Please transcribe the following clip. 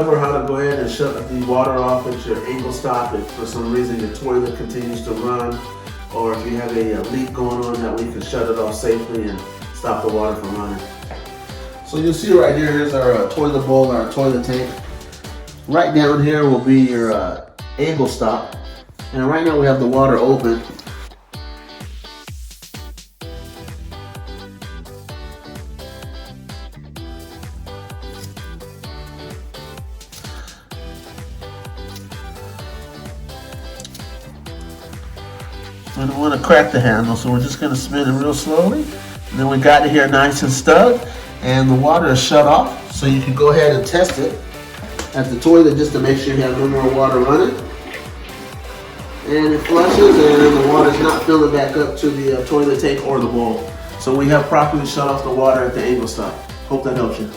discover how to go ahead and shut the water off at your angle stop if for some reason your toilet continues to run, or if you have a leak going on, that we can shut it off safely and stop the water from running. So you'll see right here, here's our toilet bowl, our toilet tank. Right down here will be your angle stop. And right now we have the water open. We don't want to crack the handle, so we're just going to spin it real slowly. And then we got it here nice and snug, and the water is shut off, so you can go ahead and test it at the toilet just to make sure you have no more water running. And it flushes, and the water's not filling back up to the toilet tank or the bowl. So we have properly shut off the water at the angle stop. Hope that helps you.